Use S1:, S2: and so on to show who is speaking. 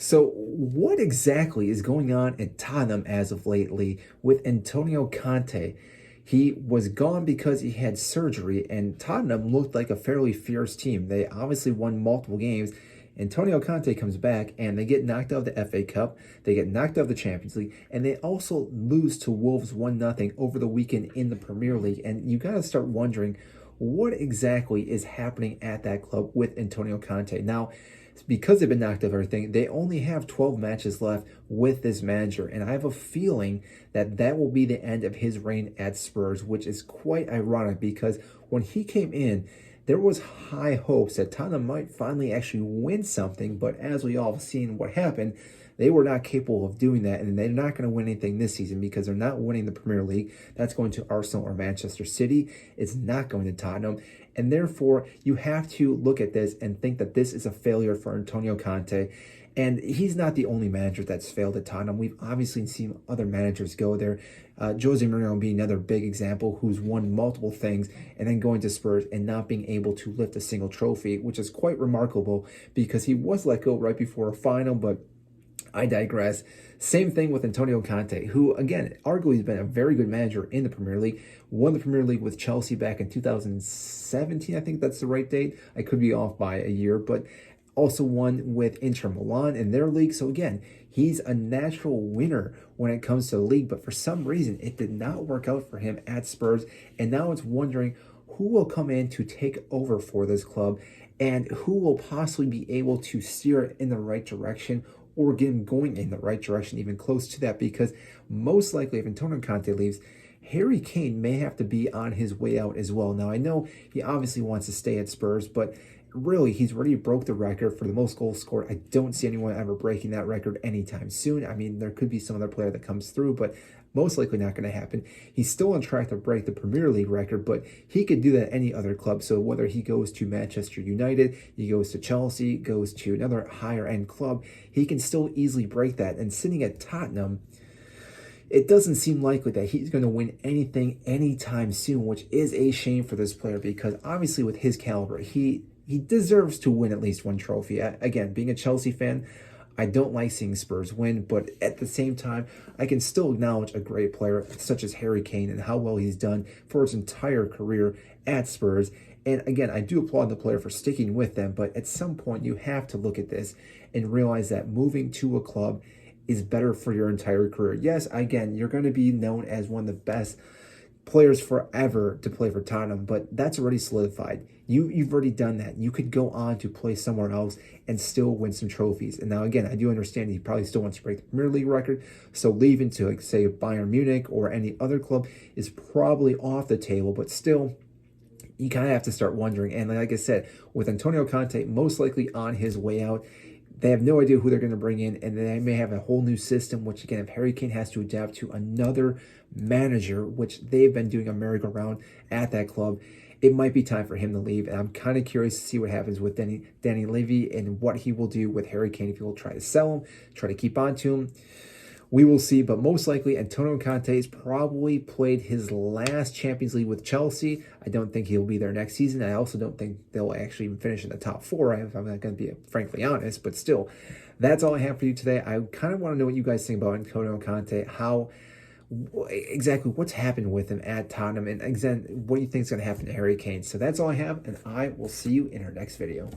S1: So, what exactly is going on at Tottenham as of lately with Antonio Conte? He was gone because he had surgery, and Tottenham looked like a fairly fierce team. They obviously won multiple games. Antonio Conte comes back and they get knocked out of the FA Cup, they get knocked out of the Champions League, and they also lose to Wolves 1-0 over the weekend in the Premier League. And you got to start wondering what exactly is happening at that club with Antonio Conte. Now, because they've been knocked out of everything, they only have 12 matches left with this manager. And I have a feeling that that will be the end of his reign at Spurs, which is quite ironic because when he came in, there was high hopes that Tottenham might finally actually win something. But as we all have seen what happened, they were not capable of doing that, and they're not going to win anything this season because they're not winning the Premier League. That's going to Arsenal or Manchester City. It's not going to Tottenham. And therefore, you have to look at this and think that this is a failure for Antonio Conte. And he's not the only manager that's failed at Tottenham. We've obviously seen other managers go there. Jose Mourinho being another big example who's won multiple things and then going to Spurs and not being able to lift a single trophy, which is quite remarkable because he was let go right before a final, but I digress. Same thing with Antonio Conte, who, again, arguably has been a very good manager in the Premier League. Won the Premier League with Chelsea back in 2017. I think that's the right date. I could be off by a year, but also won with Inter Milan in their league. So again, he's a natural winner when it comes to the league, but for some reason, it did not work out for him at Spurs. And now it's wondering who will come in to take over for this club and who will possibly be able to steer it in the right direction or get him going in the right direction, even close to that, because most likely if Antonio Conte leaves, Harry Kane may have to be on his way out as well. Now, I know he obviously wants to stay at Spurs, but really, he's already broke the record for the most goals scored. I don't see anyone ever breaking that record anytime soon. I mean, there could be some other player that comes through, but most likely not going to happen. He's still on track to break the Premier League record, but he could do that at any other club. So whether he goes to Manchester United, he goes to Chelsea, goes to another higher end club, he can still easily break that. And sitting at Tottenham, it doesn't seem likely that he's going to win anything anytime soon, which is a shame for this player because obviously with his caliber, he deserves to win at least one trophy. Again, being a Chelsea fan, I don't like seeing Spurs win, but at the same time, I can still acknowledge a great player such as Harry Kane and how well he's done for his entire career at Spurs. And again, I do applaud the player for sticking with them, but at some point you have to look at this and realize that moving to a club is better for your entire career. Yes, again, you're going to be known as one of the best players forever to play for Tottenham, but that's already solidified. You've already done that. You could go on to play somewhere else and still win some trophies. And now again, I do understand he probably still wants to break the Premier League record, so leaving to like, say Bayern Munich or any other club is probably off the table, but still you kind of have to start wondering. And like I said, with Antonio Conte most likely on his way out, they have no idea who they're going to bring in, and they may have a whole new system, which, again, if Harry Kane has to adapt to another manager, which they've been doing a merry-go-round at that club, it might be time for him to leave. And I'm kind of curious to see what happens with Danny Levy and what he will do with Harry Kane, if he will try to sell him, try to keep on to him. We will see, but most likely Antonio Conte has probably played his last Champions League with Chelsea. I don't think he'll be there next season. I also don't think they'll actually even finish in the top four, if I'm not going to be frankly honest. But still, that's all I have for you today. I kind of want to know what you guys think about Antonio Conte, exactly what's happened with him at Tottenham, and again, what you think is going to happen to Harry Kane. So that's all I have, and I will see you in our next video.